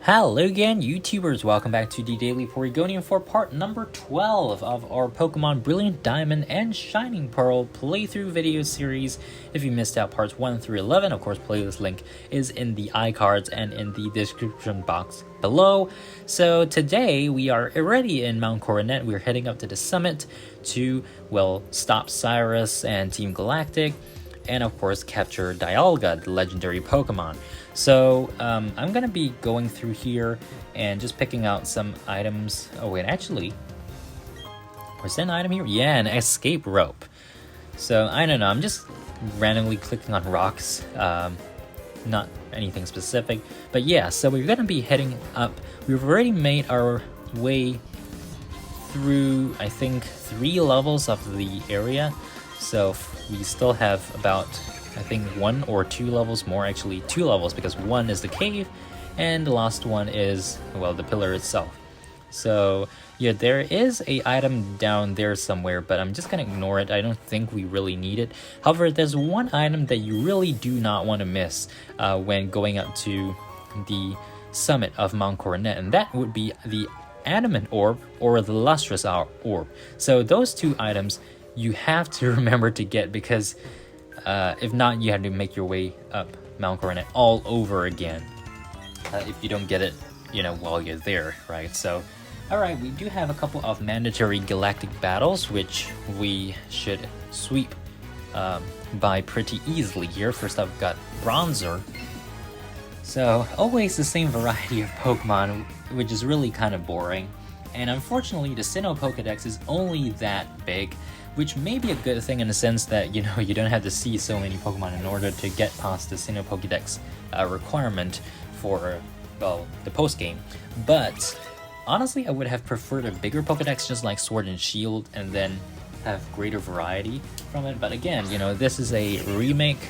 Hello again, YouTubers! Welcome back to TheDailyPorygonian for part number 12 of our Pokemon Brilliant Diamond and Shining Pearl playthrough video series. If you missed out parts 1 through 11, of course, playlist link is in the iCards and in the description box below. So today, we are already in Mount Coronet. We're heading up to the summit to, well, stop Cyrus and Team Galactic, and of course capture Dialga, the legendary Pokemon. So I'm gonna be going through here and just picking out some items. Oh wait, actually, was there an item here? Yeah, an escape rope. So I don't know, I'm just randomly clicking on rocks, not anything specific, but yeah, so we're gonna be heading up. We've already made our way through, I think, 3 levels of the area. So we still have about, I think, 1 or 2 levels more, actually 2 levels, because 1 is the cave and the last one is, well, the pillar itself. So yeah, there is a item down there somewhere, but I'm just gonna ignore it. I don't think we really need it. However, there's one item that you really do not want to miss when going up to the summit of Mount Coronet, and that would be the Adamant Orb or the Lustrous Orb. So those 2 items you have to remember to get, because if not, you have to make your way up Mount Coronet all over again if you don't get it, you know, while you're there, right? So, alright, we do have a couple of mandatory galactic battles, which we should sweep by pretty easily here. First up, we've got Bronzer. So, always the same variety of Pokemon, which is really kind of boring. And unfortunately, the Sinnoh Pokedex is only that big, which may be a good thing in the sense that, you know, you don't have to see so many Pokemon in order to get past the Sinnoh Pokedex requirement for, well, the post-game. But honestly, I would have preferred a bigger Pokedex, just like Sword and Shield, and then have greater variety from it. But again, you know, this is a remake,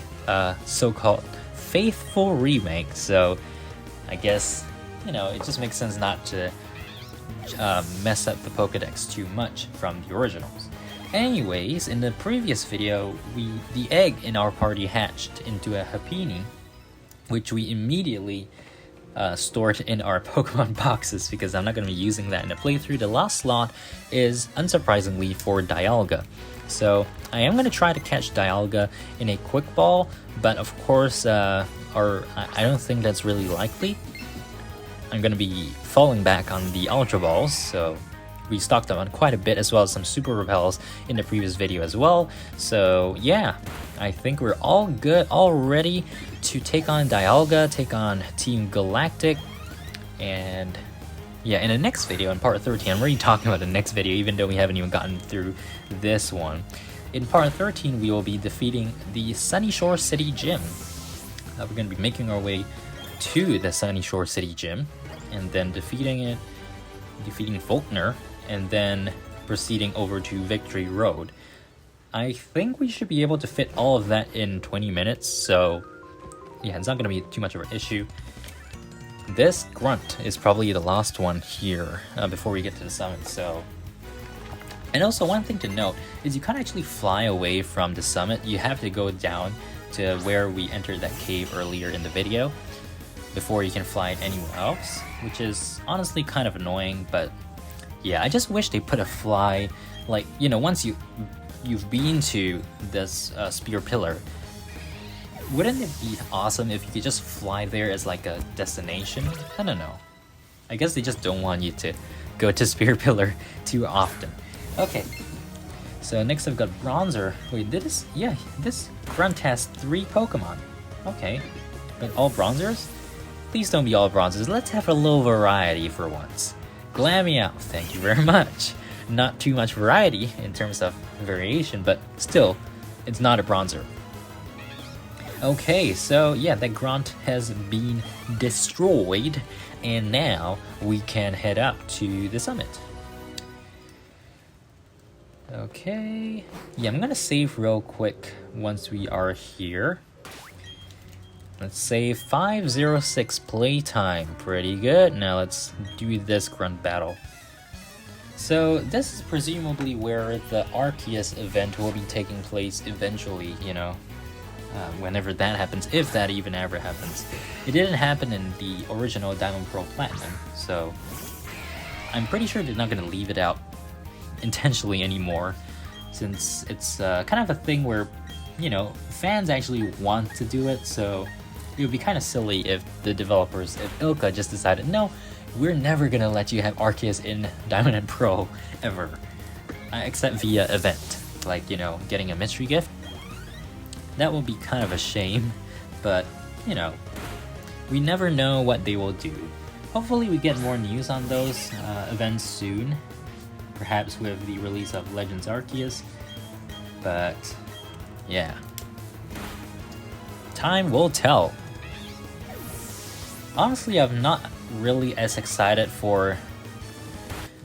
so-called faithful remake, so I guess, you know, it just makes sense not to mess up the Pokedex too much from the originals. Anyways, in the previous video, the egg in our party hatched into a Happiny, which we immediately stored in our Pokemon boxes, because I'm not going to be using that in the playthrough. The last slot is, unsurprisingly, for Dialga. So I am going to try to catch Dialga in a quick ball, but of course, I don't think that's really likely. I'm going to be falling back on the Ultra Balls, so we stocked them on quite a bit, as well as some Super Repels in the previous video as well. So yeah, I think we're all good, all ready to take on Dialga, take on Team Galactic, and yeah, in the next video, in part 13, I'm already talking about the next video, even though we haven't even gotten through this one. In part 13, we will be defeating the Sunyshore City Gym. We're going to be making our way to the Sunyshore City Gym, and then defeating Volkner, and then proceeding over to Victory Road. I think we should be able to fit all of that in 20 minutes, so yeah, it's not going to be too much of an issue. This grunt is probably the last one here before we get to the summit, so... And also, one thing to note is you can't actually fly away from the summit. You have to go down to where we entered that cave earlier in the video before you can fly anywhere else, which is honestly kind of annoying. But yeah, I just wish they put a fly, like, you know, once you've been to this spear pillar, wouldn't it be awesome if you could just fly there as like a destination? I don't know. I guess they just don't want you to go to spear pillar too often. Okay, so next I've got Bronzer. Wait, this grunt has 3 Pokemon. Okay, but all Bronzers? Please don't be all Bronzers. Let's have a little variety for once. Glameow, thank you very much. Not too much variety in terms of variation, but still, it's not a Bronzer. Okay, so yeah, that grunt has been destroyed, and now we can head up to the summit. Okay, yeah, I'm gonna save real quick once we are here. Let's save 506 playtime, pretty good. Now let's do this grunt battle. So this is presumably where the Arceus event will be taking place eventually, you know. whenever that happens, if that even ever happens. It didn't happen in the original Diamond Pearl Platinum, so I'm pretty sure they're not going to leave it out intentionally anymore, since it's kind of a thing where, you know, fans actually want to do it, so it would be kind of silly if the developers, if ILCA just decided, no, we're never going to let you have Arceus in Diamond and Pearl ever, except via event, like, you know, getting a mystery gift. That will be kind of a shame, but, you know, we never know what they will do. Hopefully we get more news on those events soon, perhaps with the release of Legends Arceus, but yeah. Time will tell. Honestly, I'm not really as excited for...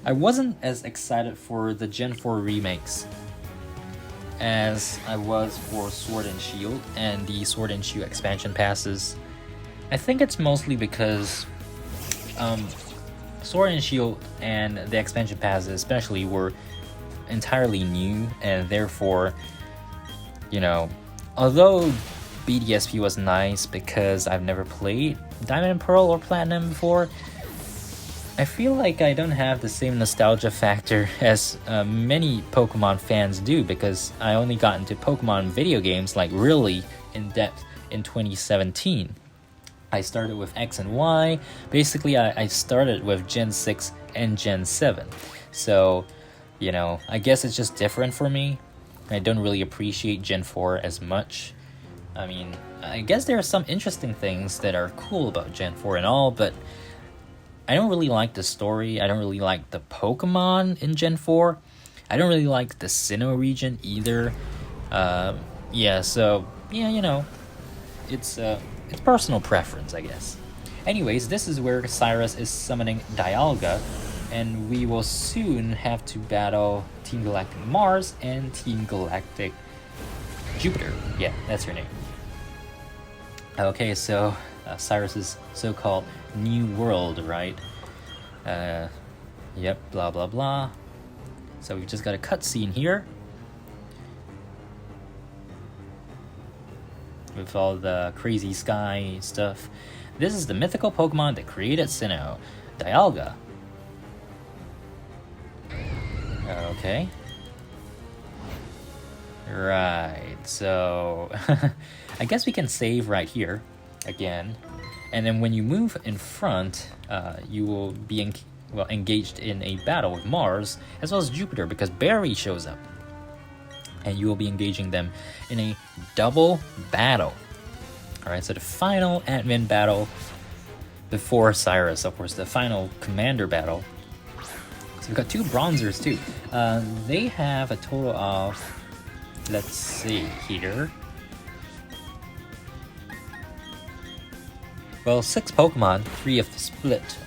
I wasn't as excited for the Gen 4 remakes as I was for Sword and Shield and the Sword and Shield expansion passes. I think it's mostly because Sword and Shield and the expansion passes especially were entirely new, and therefore, you know, although BDSP was nice because I've never played Diamond and Pearl or Platinum before, I feel like I don't have the same nostalgia factor as many Pokemon fans do, because I only got into Pokemon video games like really in depth in 2017. I started with X and Y. Basically, I started with Gen 6 and Gen 7. So, you know, I guess it's just different for me. I don't really appreciate Gen 4 as much. I mean, I guess there are some interesting things that are cool about Gen 4 and all, but I don't really like the story. I don't really like the Pokemon in Gen 4. I don't really like the Sinnoh region either. Yeah, so, yeah, you know, it's personal preference, I guess. Anyways, this is where Cyrus is summoning Dialga, and we will soon have to battle Team Galactic Mars and Team Galactic Jupiter. Yeah, that's her name. Okay, so Cyrus's so-called new world, right? Yep, blah blah blah. So we've just got a cutscene here with all the crazy sky stuff. This is the mythical Pokemon that created Sinnoh, Dialga. Okay. Right, so I guess we can save right here again, and then when you move in front, you will be engaged in a battle with Mars as well as Jupiter, because Barry shows up, and you will be engaging them in a double battle. Alright, so the final admin battle before Cyrus, of course, the final commander battle. So we've got two bronzers too. They have a total of, let's see here, well, 6 Pokemon, 3 of the split,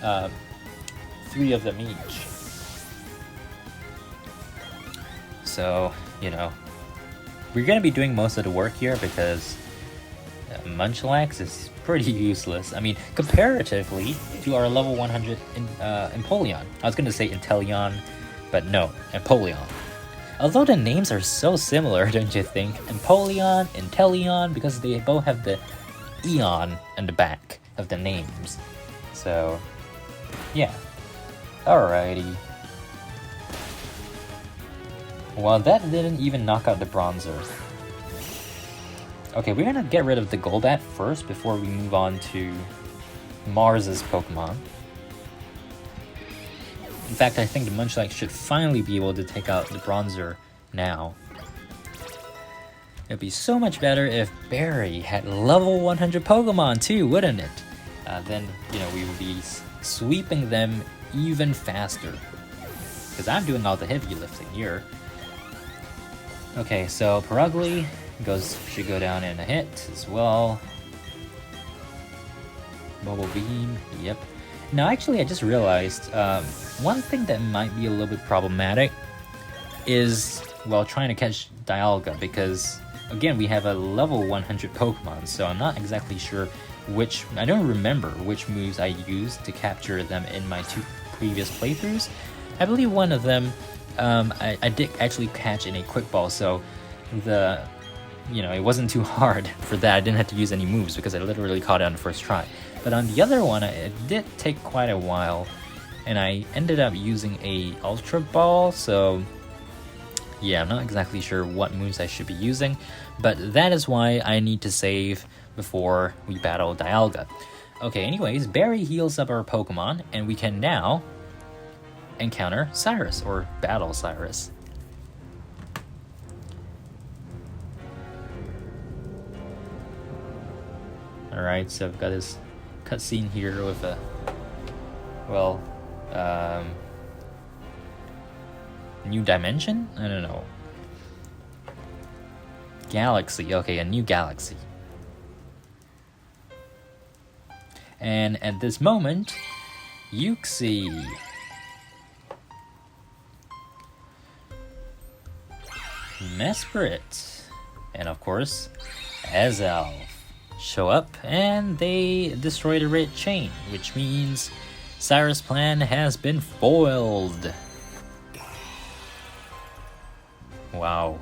3 of them each. So, you know, we're going to be doing most of the work here because Munchlax is pretty useless. I mean, comparatively to our level 100 Empoleon. I was going to say Inteleon, but no, Empoleon. Although the names are so similar, don't you think? Empoleon, Inteleon, because they both have the Eon on the back of the names. So, yeah. Alrighty. Well, that didn't even knock out the Bronzer. Okay, we're gonna get rid of the Golbat first before we move on to Mars's Pokemon. In fact, I think the Munchlax should finally be able to take out the Bronzer now. It'd be so much better if Barry had level 100 Pokemon too, wouldn't it? Then, you know, we would be sweeping them even faster. Because I'm doing all the heavy lifting here. Okay, so Perugly should go down in a hit as well. Bubble Beam, yep. Now, actually, I just realized one thing that might be a little bit problematic is, well, trying to catch Dialga, because, again, we have a level 100 Pokemon, so I'm not exactly sure I don't remember which moves I used to capture them in my 2 previous playthroughs. I believe one of them I did actually catch in a quick ball, so the you know, it wasn't too hard for that. I didn't have to use any moves because I literally caught it on the first try. But on the other one, it did take quite a while, and I ended up using a Ultra Ball, so yeah, I'm not exactly sure what moves I should be using, but that is why I need to save before we battle Dialga. Okay, anyways, Barry heals up our Pokemon, and we can now encounter Cyrus, or battle Cyrus. Alright, so I've got this cutscene here with a, well, new dimension? I don't know. Galaxy, okay, a new galaxy. And at this moment, Uxie. Mesprit, and of course, Azelf show up, and they destroy the red chain, which means Cyrus' plan has been foiled. Wow.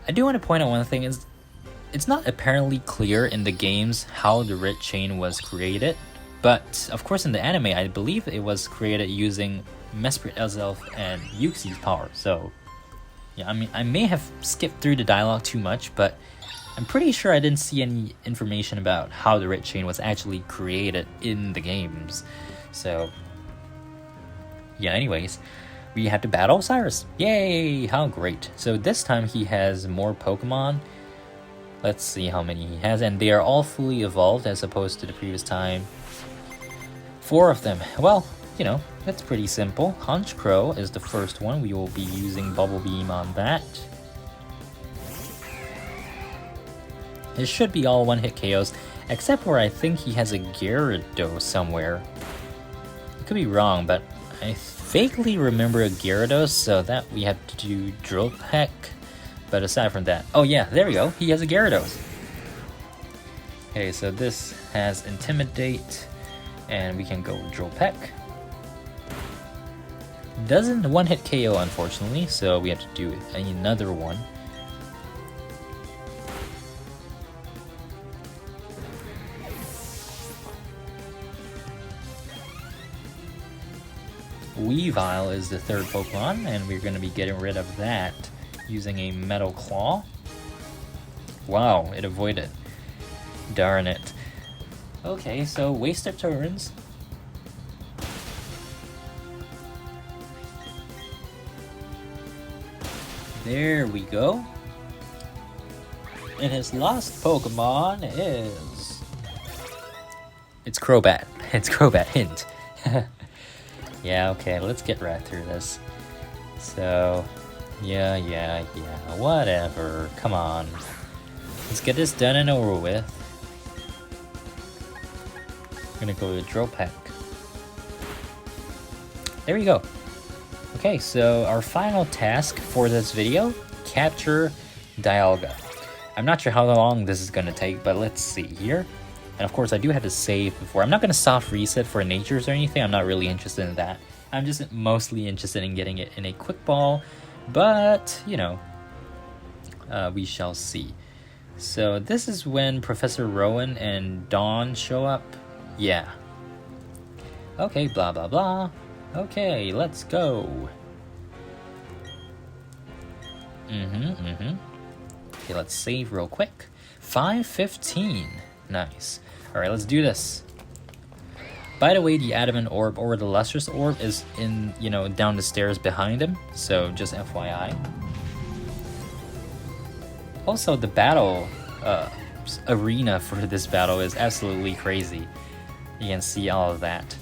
I do want to point out one thing is, it's not apparently clear in the games how the red chain was created, but of course in the anime I believe it was created using Mesprit, Azelf, and Uxie's power, so yeah, I mean, I may have skipped through the dialogue too much, but I'm pretty sure I didn't see any information about how the red chain was actually created in the games. So yeah, anyways, we have to battle Cyrus. Yay! How great. So this time he has more Pokemon. Let's see how many he has, and they are all fully evolved as opposed to the previous time. 4 of them. Well, you know, that's pretty simple. Honchkrow is the first one. We will be using Bubble Beam on that. It should be all one-hit KOs, except where I think he has a Gyarados somewhere. I could be wrong, but I vaguely remember a Gyarados, so that we have to do Drill Peck. But aside from that, oh yeah, there we go. He has a Gyarados. Okay, so this has Intimidate, and we can go Drill Peck. Doesn't one-hit KO, unfortunately, so we have to do another one. Weavile is the third Pokemon, and we're going to be getting rid of that using a Metal Claw. Wow, it avoided. Darn it. Okay, so waste of turns. There we go. And his last Pokemon is... It's Crobat. It's Crobat, hint. Yeah, okay, let's get right through this. So, yeah, whatever. Come on. Let's get this done and over with. I'm gonna go with Drill Peck. There we go. Okay, so our final task for this video, capture Dialga. I'm not sure how long this is gonna take, but let's see here. And of course, I do have to save before. I'm not going to soft reset for natures or anything. I'm not really interested in that. I'm just mostly interested in getting it in a quick ball. But, you know, we shall see. So this is when Professor Rowan and Dawn show up. Yeah. Okay, blah, blah, blah. Okay, let's go. Okay, let's save real quick. 5:15. Nice. Alright, let's do this. By the way, the Adamant Orb or the Lustrous Orb is in, you know, down the stairs behind him. So, just FYI. Also, the battle arena for this battle is absolutely crazy. You can see all of that.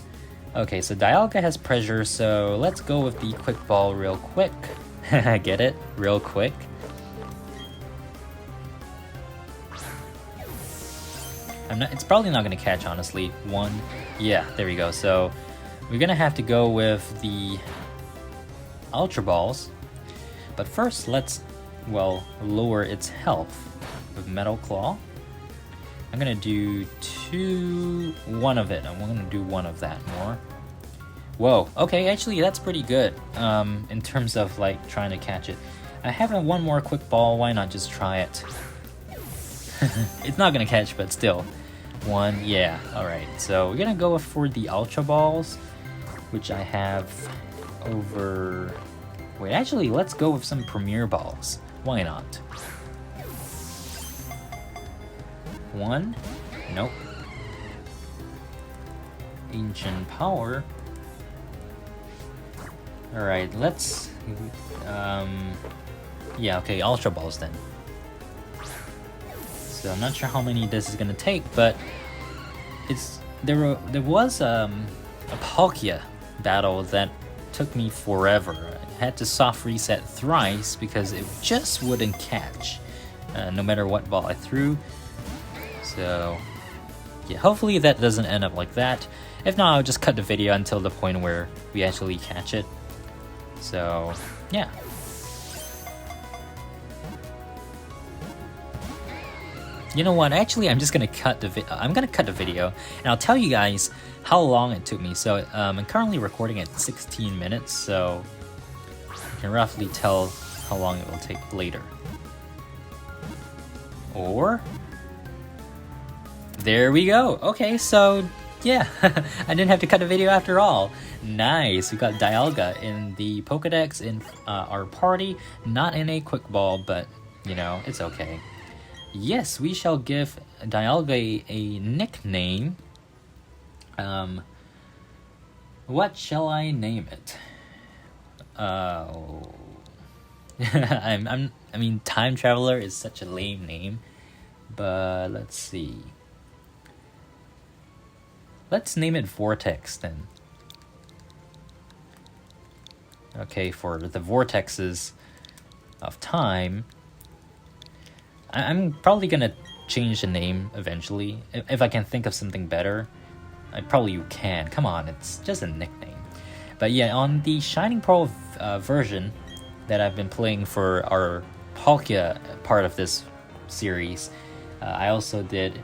Okay, so Dialga has pressure, so let's go with the Quick Ball real quick. Get it? Real quick. It's probably not going to catch, honestly. 1. Yeah, there we go. So we're going to have to go with the Ultra Balls. But first, let's, well, lower its health with Metal Claw. I'm going to do one of it. I'm going to do one of that more. Whoa. Okay, actually, that's pretty good in terms of, like, trying to catch it. I have one more quick ball, why not just try it? It's not gonna catch, but still. One, yeah, alright. So we're gonna go for the Ultra Balls, which I have over... Wait, actually, let's go with some Premier Balls. Why not? One, nope. Ancient Power. Alright, let's... yeah, okay, Ultra Balls then. So I'm not sure how many this is gonna take, but there was a Palkia battle that took me forever. I had to soft reset thrice because it just wouldn't catch, no matter what ball I threw. So yeah, hopefully that doesn't end up like that. If not, I'll just cut the video until the point where we actually catch it. So yeah. You know what? Actually, I'm just gonna cut the video, and I'll tell you guys how long it took me. So I'm currently recording at 16 minutes, so you can roughly tell how long it will take later. Or there we go. Okay, so yeah, I didn't have to cut a video after all. Nice. We got Dialga in the Pokedex in our party, not in a quick ball, but you know, it's okay. Yes, we shall give Dialga a nickname. What shall I name it? I mean, Time Traveler is such a lame name, but let's see. Let's name it Vortex then. Okay, for the vortexes of time. I'm probably gonna change the name eventually. If I can think of something better, you can. Come on, it's just a nickname. But yeah, on the Shining Pearl version that I've been playing for our Palkia part of this series, I also did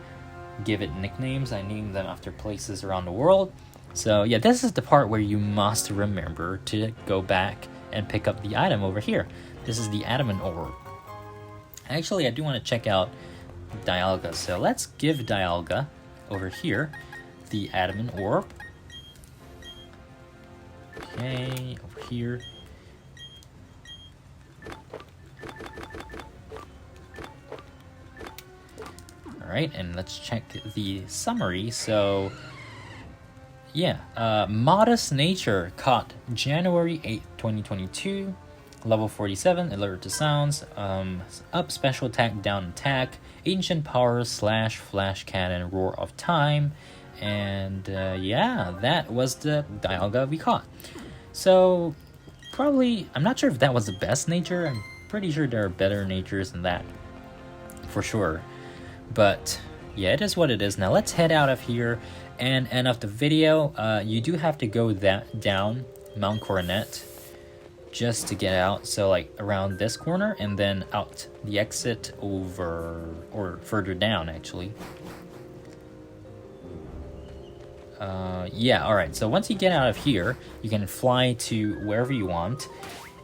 give it nicknames. I named them after places around the world. So yeah, this is the part where you must remember to go back and pick up the item over here. This is the Adamant Orb. Actually, I do want to check out Dialga, so let's give Dialga over here the Adamant Orb. Okay, over here. Alright, and let's check the summary. So, yeah, Modest Nature caught January 8th, 2022. Level 47, alert to sounds, up special attack, down attack, ancient power / flash cannon, roar of time, and yeah, that was the Dialga we caught. So probably, I'm not sure if that was the best nature. I'm pretty sure there are better natures than that, for sure. But yeah, it is what it is. Now let's head out of here and end off the video. You do have to go down Mount Coronet just to get out, so like around this corner and then out the exit over, or further down actually. Yeah, alright, so once you get out of here, you can fly to wherever you want,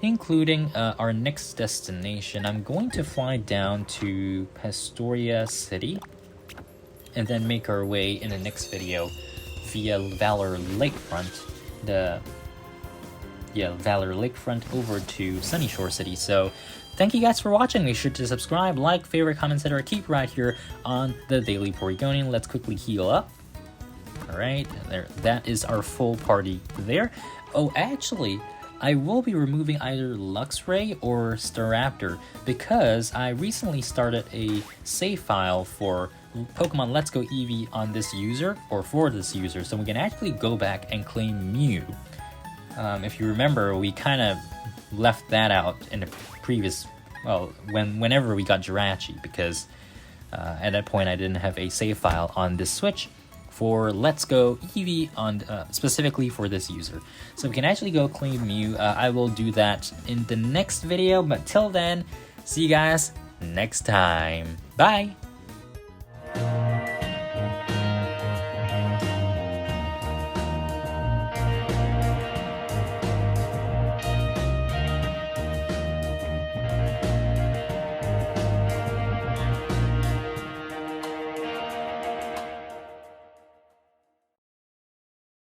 including our next destination. I'm going to fly down to Pastoria City and then make our way in the next video via Valor Lakefront, Valor Lakefront over to Sunny Shore City. So thank you guys for watching. Make sure to subscribe, like, favorite, comment, etc. Keep right here on the Daily Porygonian. Let's quickly heal up. Alright, there, that is our full party there. Oh, actually, I will be removing either Luxray or Staraptor because I recently started a save file for Pokemon Let's Go Eevee on this user, or for this user, so we can actually go back and claim Mew. If you remember, we kind of left that out in the previous, well, whenever we got Jirachi, because at that point I didn't have a save file on this Switch for Let's Go Eevee on specifically for this user. So we can actually go claim Mew. I will do that in the next video, but till then, see you guys next time. Bye!